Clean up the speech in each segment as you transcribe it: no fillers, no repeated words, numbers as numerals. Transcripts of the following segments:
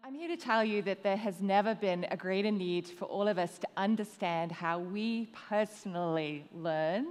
I'm here to tell you that there has never been a greater need for all of us to understand how we personally learn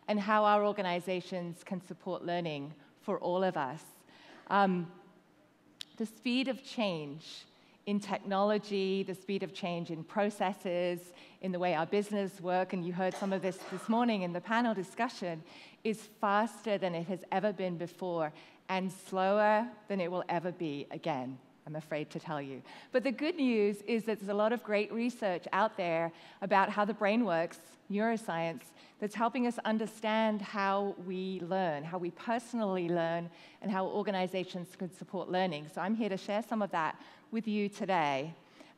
and how our organizations can support learning for all of us. The speed of change in technology, the speed of change in processes, in the way our business work, and you heard some of this morning in the panel discussion, is faster than it has ever been before and slower than it will ever be again, I'm afraid to tell you. But the good news is that there's a lot of great research out there about how the brain works, neuroscience, that's helping us understand how we learn, how we personally learn, and how organizations can support learning. So I'm here to share some of that with you today.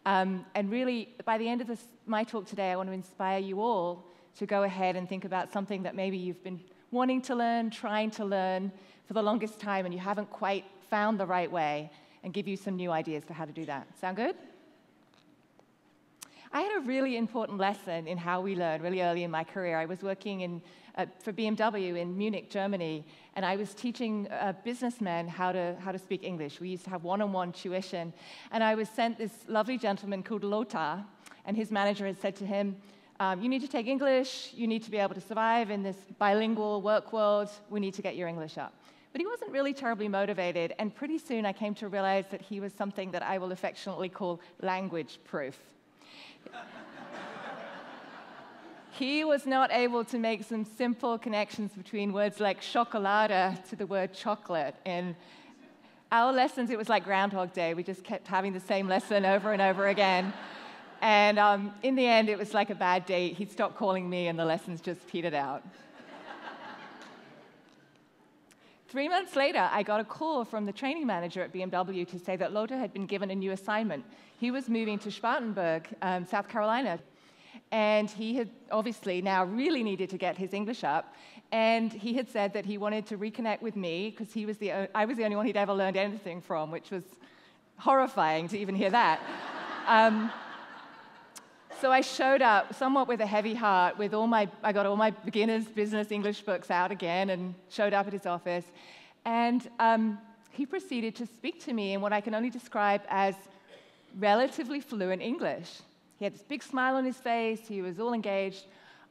And really, by the end of my talk today, I want to inspire you all to go ahead and think about something that maybe you've been wanting to learn, trying to learn for the longest time, and you haven't quite found the right way, and give you some new ideas for how to do that. Sound good? I had a really important lesson in how we learn really early in my career. I was working for BMW in Munich, Germany, and I was teaching businessmen how to speak English. We used to have one-on-one tuition, and I was sent this lovely gentleman called Lothar, and his manager had said to him, you need to take English, you need to be able to survive in this bilingual work world, we need to get your English up. But he wasn't really terribly motivated, and pretty soon I came to realize that he was something that I will affectionately call language proof. He was not able to make some simple connections between words like chocolate to the word chocolate. In our lessons, it was like Groundhog Day. We just kept having the same lesson over and over again. And in the end, it was like a bad date. He'd stopped calling me, and the lessons just petered out. 3 months later, I got a call from the training manager at BMW to say that Lothar had been given a new assignment. He was moving to Spartanburg, South Carolina, and he had obviously now really needed to get his English up, and he had said that he wanted to reconnect with me because I was the only one he'd ever learned anything from, which was horrifying to even hear that. So I showed up somewhat with a heavy heart with I got all my beginner's business English books out again and showed up at his office. And he proceeded to speak to me in what I can only describe as relatively fluent English. He had this big smile on his face. He was all engaged.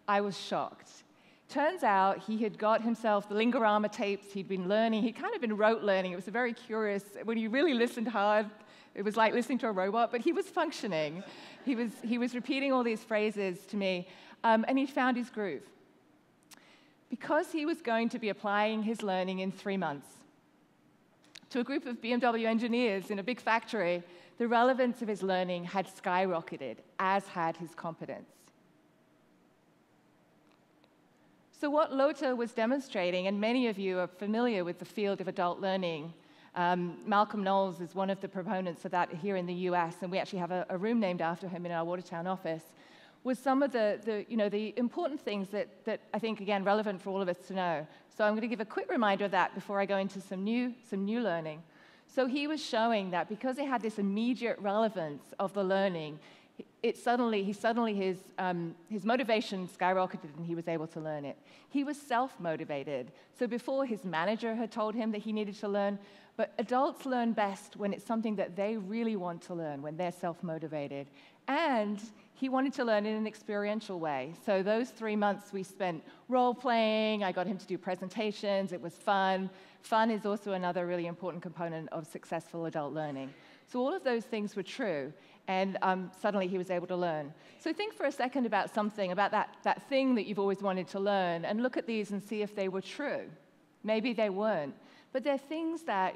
I was shocked. Turns out he had got himself the Lingorama tapes he'd been learning. He'd kind of been rote learning. It was a very curious, when you really listened hard, it was like listening to a robot, but he was functioning. He was repeating all these phrases to me, and he found his groove. Because he was going to be applying his learning in 3 months to a group of BMW engineers in a big factory, the relevance of his learning had skyrocketed, as had his competence. So what Lothar was demonstrating, and many of you are familiar with the field of adult learning, Malcolm Knowles is one of the proponents of that here in the US, and we actually have a room named after him in our Watertown office, was some of the important things that I think, again, relevant for all of us to know. So I'm going to give a quick reminder of that before I go into some new learning. So he was showing that because it had this immediate relevance of the learning, his motivation skyrocketed and he was able to learn it. He was self-motivated. So before, his manager had told him that he needed to learn, but adults learn best when it's something that they really want to learn, when they're self-motivated. And he wanted to learn in an experiential way. So those 3 months we spent role-playing. I got him to do presentations. It was fun. Fun is also another really important component of successful adult learning. So all of those things were true, and suddenly he was able to learn. So think for a second about that thing that you've always wanted to learn, and look at these and see if they were true. Maybe they weren't. But they're things that,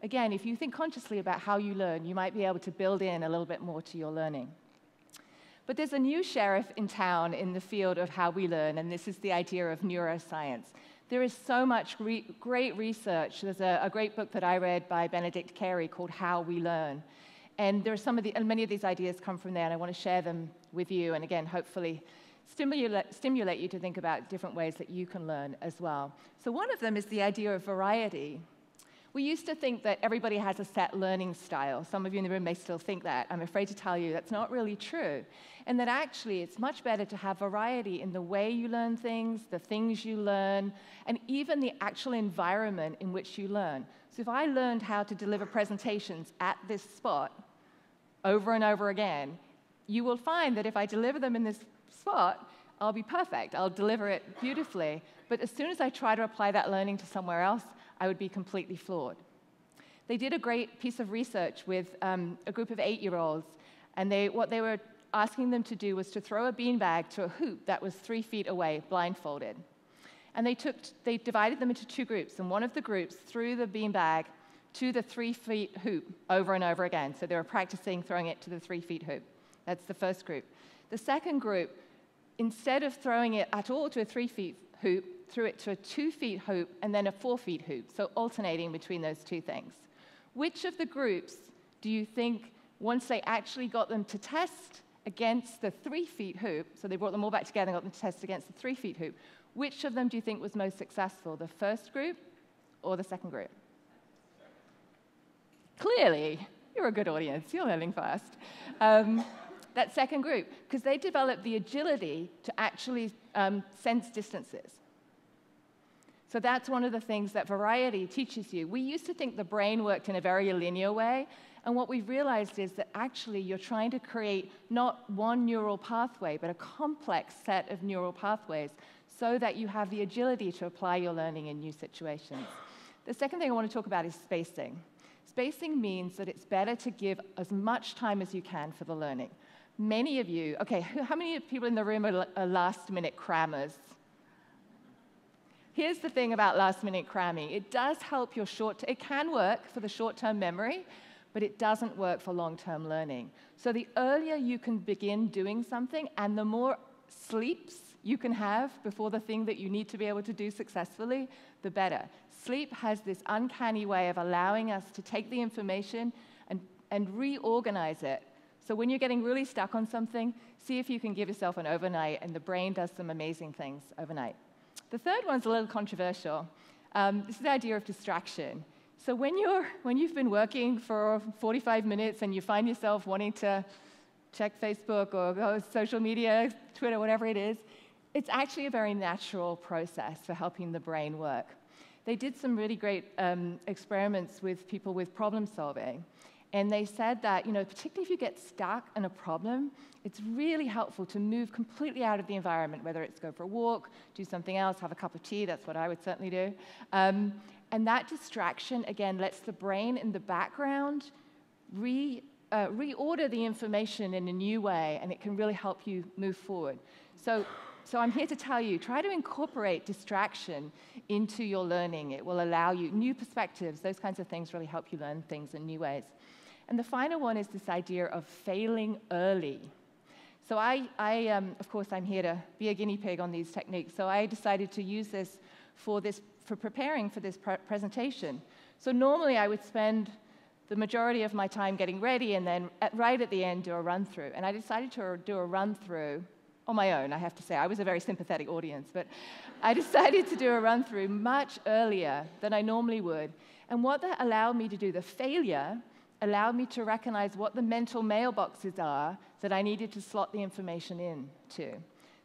again, if you think consciously about how you learn, you might be able to build in a little bit more to your learning. But there's a new sheriff in town in the field of how we learn, and this is the idea of neuroscience. There is so much great research. There's a great book that I read by Benedict Carey called How We Learn. And and many of these ideas come from there, and I want to share them with you, and again, hopefully stimulate you to think about different ways that you can learn as well. So one of them is the idea of variety. We used to think that everybody has a set learning style. Some of you in the room may still think that. I'm afraid to tell you that's not really true. And that actually it's much better to have variety in the way you learn things, the things you learn, and even the actual environment in which you learn. So if I learned how to deliver presentations at this spot, over and over again, you will find that if I deliver them in this spot, I'll be perfect. I'll deliver it beautifully. But as soon as I try to apply that learning to somewhere else, I would be completely flawed. They did a great piece of research with a group of 8-year-olds, and what they were asking them to do was to throw a beanbag to a hoop that was 3 feet away, blindfolded. And they divided them into 2 groups, and one of the groups threw the beanbag to the 3 feet hoop over and over again. So they were practicing throwing it to the 3 feet hoop. That's the first group. The second group, instead of throwing it at all to a 3 feet hoop, threw it to a 2 feet hoop and then a 4 feet hoop, so alternating between those 2 things. Which of the groups do you think, once they actually got them to test against the 3 feet hoop, so they brought them all back together and got them to test against the 3 feet hoop, which of them do you think was most successful, the first group or the second group? Clearly, you're a good audience. You're learning fast. That second group, because they developed the agility to actually sense distances. So that's one of the things that variety teaches you. We used to think the brain worked in a very linear way, and what we've realized is that actually you're trying to create not one neural pathway, but a complex set of neural pathways so that you have the agility to apply your learning in new situations. The second thing I want to talk about is spacing. Spacing means that it's better to give as much time as you can for the learning. Many of you, okay, how many people in the room are last-minute crammers? Here's the thing about last-minute cramming. It does help your it can work for the short-term memory, but it doesn't work for long-term learning. So the earlier you can begin doing something and the more sleeps you can have before the thing that you need to be able to do successfully, the better. Sleep has this uncanny way of allowing us to take the information and reorganize it. So when you're getting really stuck on something, see if you can give yourself an overnight, and the brain does some amazing things overnight. The third one's a little controversial. This is the idea of distraction. So when you've been working for 45 minutes and you find yourself wanting to check Facebook or go social media, Twitter, whatever it is, it's actually a very natural process for helping the brain work. They did some really great experiments with people with problem solving. And they said that, particularly if you get stuck in a problem, it's really helpful to move completely out of the environment, whether it's go for a walk, do something else, have a cup of tea. That's what I would certainly do. And that distraction, again, lets the brain in the background reorder the information in a new way, and it can really help you move forward. So I'm here to tell you, try to incorporate distraction into your learning. It will allow you new perspectives. Those kinds of things really help you learn things in new ways. And the final one is this idea of failing early. So of course, I'm here to be a guinea pig on these techniques. So I decided to use this for preparing for this presentation. So normally I would spend the majority of my time getting ready and then right at the end do a run-through. And I decided to do a run-through on my own, I have to say. I was a very sympathetic audience, but I decided to do a run-through much earlier than I normally would. And what that allowed me to do, the failure, allowed me to recognize what the mental mailboxes are that I needed to slot the information into.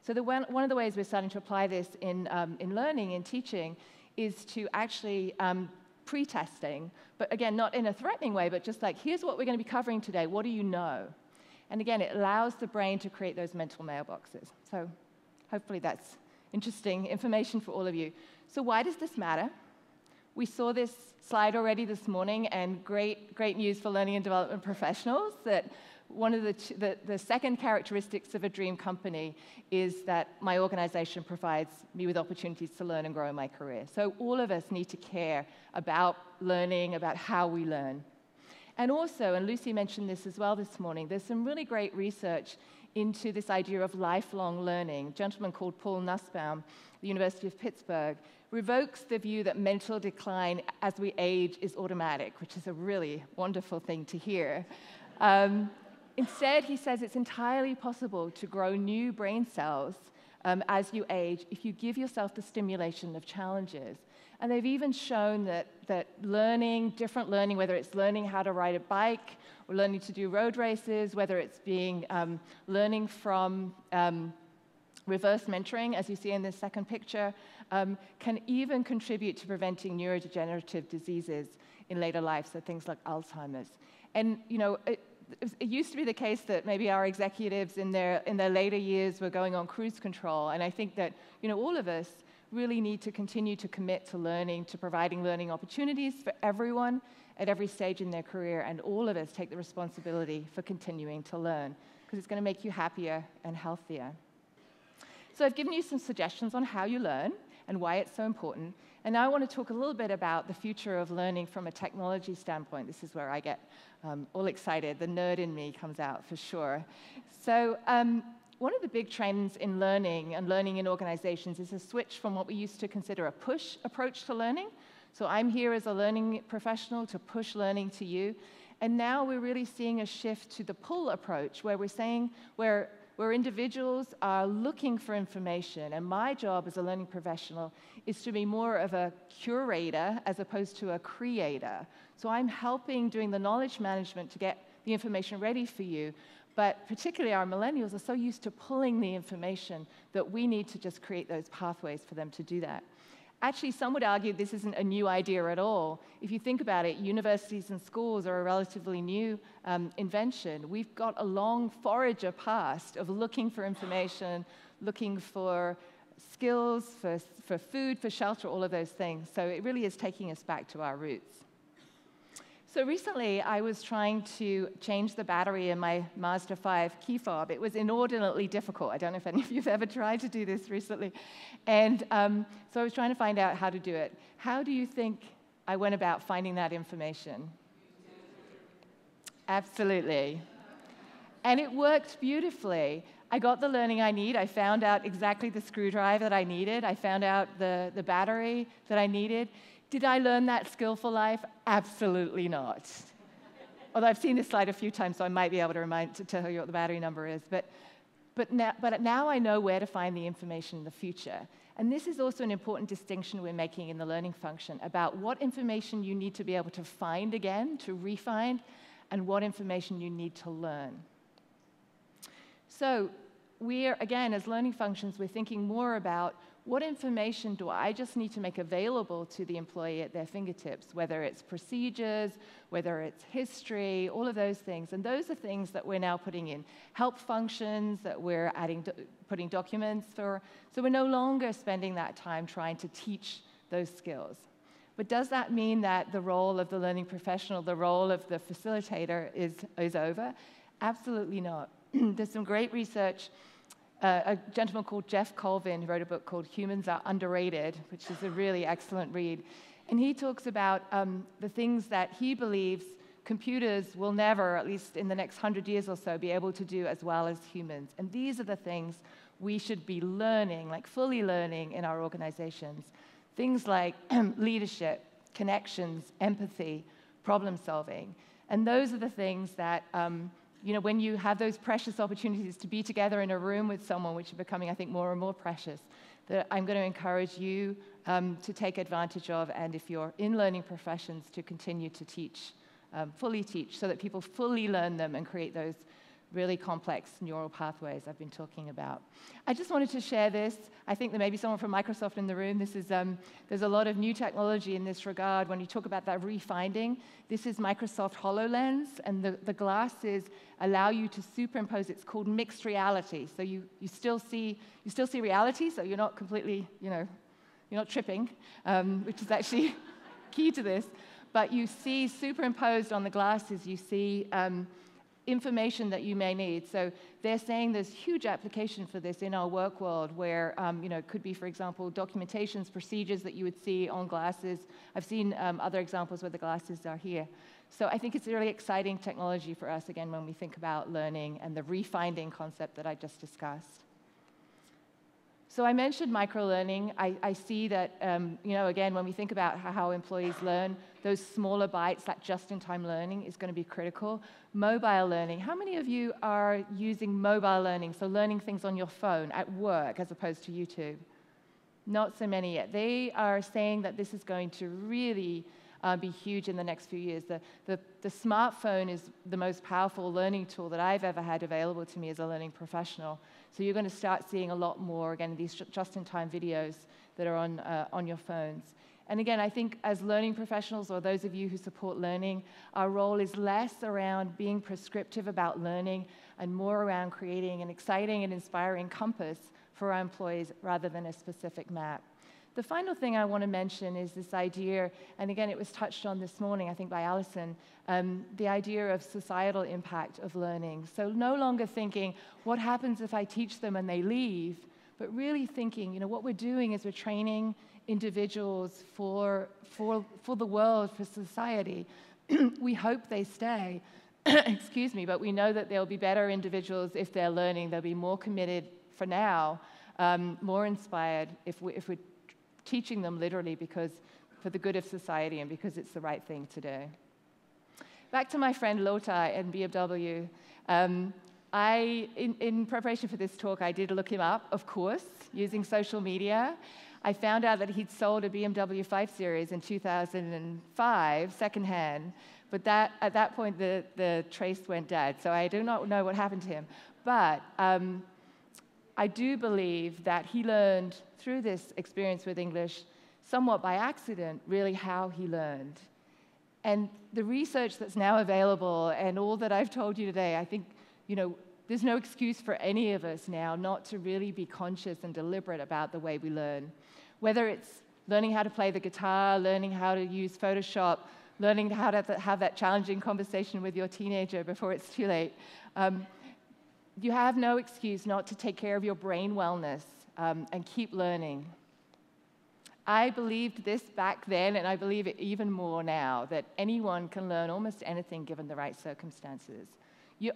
So one of the ways we're starting to apply this in learning, in teaching, is to actually pre-testing, but again, not in a threatening way, but just like, here's what we're going to be covering today. What do you know? And again, it allows the brain to create those mental mailboxes. So hopefully that's interesting information for all of you. So why does this matter? We saw this slide already this morning, and great news for learning and development professionals, that one of the second characteristics of a dream company is that my organization provides me with opportunities to learn and grow in my career. So all of us need to care about learning, about how we learn. And also, and Lucy mentioned this as well this morning, there's some really great research into this idea of lifelong learning. A gentleman called Paul Nussbaum, the University of Pittsburgh, revokes the view that mental decline as we age is automatic, which is a really wonderful thing to hear. Instead, he says it's entirely possible to grow new brain cells as you age if you give yourself the stimulation of challenges. And they've even shown that learning, different learning, whether it's learning how to ride a bike or learning to do road races, whether it's learning from reverse mentoring, as you see in this second picture, can even contribute to preventing neurodegenerative diseases in later life, so things like Alzheimer's. And it used to be the case that maybe our executives in their later years were going on cruise control, and I think that all of us really need to continue to commit to learning, to providing learning opportunities for everyone at every stage in their career, and all of us take the responsibility for continuing to learn, because it's going to make you happier and healthier. So I've given you some suggestions on how you learn and why it's so important, and now I want to talk a little bit about the future of learning from a technology standpoint. This is where I get all excited. The nerd in me comes out for sure. So one of the big trends in learning and learning in organizations is a switch from what we used to consider a push approach to learning. So I'm here as a learning professional to push learning to you. And now we're really seeing a shift to the pull approach, where we're saying, where individuals are looking for information. And my job as a learning professional is to be more of a curator as opposed to a creator. So I'm helping doing the knowledge management to get the information ready for you. But particularly our millennials are so used to pulling the information that we need to just create those pathways for them to do that. Actually, some would argue this isn't a new idea at all. If you think about it, universities and schools are a relatively new invention. We've got a long forager past of looking for information, looking for skills, for food, for shelter, all of those things. So it really is taking us back to our roots. So recently, I was trying to change the battery in my Mazda 5 key fob. It was inordinately difficult. I don't know if any of you have ever tried to do this recently. And so I was trying to find out how to do it. How do you think I went about finding that information? Absolutely. And it worked beautifully. I got the learning I need. I found out exactly the screwdriver that I needed. I found out the battery that I needed. Did I learn that skill for life? Absolutely not. Although I've seen this slide a few times, so I might be able to tell you what the battery number is. But now I know where to find the information in the future. And this is also an important distinction we're making in the learning function about what information you need to be able to find again, to re-find, and what information you need to learn. So we're, again, as learning functions, we're thinking more about what information do I just need to make available to the employee at their fingertips, whether it's procedures, whether it's history, all of those things. And those are things that we're now putting in help functions, that we're putting documents for. So we're no longer spending that time trying to teach those skills. But does that mean that the role of the learning professional, the role of the facilitator is over? Absolutely not. There's some great research. A gentleman called Jeff Colvin, who wrote a book called Humans Are Underrated, which is a really excellent read. And he talks about the things that he believes computers will never, at least in the next 100 years or so, be able to do as well as humans. And these are the things we should be learning, like fully learning in our organizations. Things like leadership, connections, empathy, problem solving. And those are the things that when you have those precious opportunities to be together in a room with someone, which are becoming, I think, more and more precious, that I'm going to encourage you to take advantage of, and if you're in learning professions, to continue to teach, fully teach, so that people fully learn them and create those really complex neural pathways I've been talking about. I just wanted to share this. I think there may be someone from Microsoft in the room. This is, there's a lot of new technology in this regard. When you talk about that refinding, this is Microsoft HoloLens, and the glasses allow you to superimpose. It's called mixed reality. So you still see reality, so you're not completely, you're not tripping, which is actually key to this. But you see superimposed on the glasses, you see information that you may need. So they're saying there's huge application for this in our work world where, it could be, for example, documentations, procedures that you would see on glasses. I've seen other examples where the glasses are here. So I think it's a really exciting technology for us, again, when we think about learning and the refinding concept that I just discussed. So I mentioned microlearning. I see that, again, when we think about how employees learn, those smaller bites, that just-in-time learning is going to be critical. Mobile learning. How many of you are using mobile learning, so learning things on your phone at work as opposed to YouTube? Not so many yet. They are saying that this is going to really be huge in the next few years. The smartphone is the most powerful learning tool that I've ever had available to me as a learning professional. So you're going to start seeing a lot more, again, these just-in-time videos that are on your phones. And again, I think as learning professionals, or those of you who support learning, our role is less around being prescriptive about learning and more around creating an exciting and inspiring compass for our employees rather than a specific map. The final thing I want to mention is this idea, and again, it was touched on this morning, I think, by Alison, the idea of societal impact of learning. So no longer thinking, what happens if I teach them and they leave, but really thinking, what we're doing is we're training individuals for the world, for society. We hope they stay, excuse me, but we know that they'll be better individuals if they're learning. They'll be more committed for now, more inspired if we're teaching them literally for the good of society and because it's the right thing to do. Back to my friend Lothar and BMW. In preparation for this talk, I did look him up, of course, using social media. I found out that he'd sold a BMW 5 Series in 2005, secondhand, but at that point, the trace went dead, so I do not know what happened to him. But I do believe that he learned through this experience with English, somewhat by accident, really how he learned. And the research that's now available and all that I've told you today, I think, there's no excuse for any of us now not to really be conscious and deliberate about the way we learn. Whether it's learning how to play the guitar, learning how to use Photoshop, learning how to have that challenging conversation with your teenager before it's too late. You have no excuse not to take care of your brain wellness and keep learning. I believed this back then, and I believe it even more now, that anyone can learn almost anything given the right circumstances.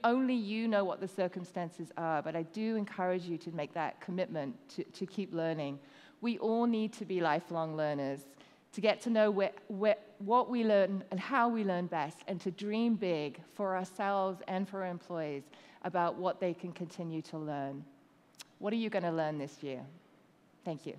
Only you know what the circumstances are, but I do encourage you to make that commitment to keep learning. We all need to be lifelong learners, to get to know what we learn and how we learn best, and to dream big for ourselves and for our employees about what they can continue to learn. What are you going to learn this year? Thank you.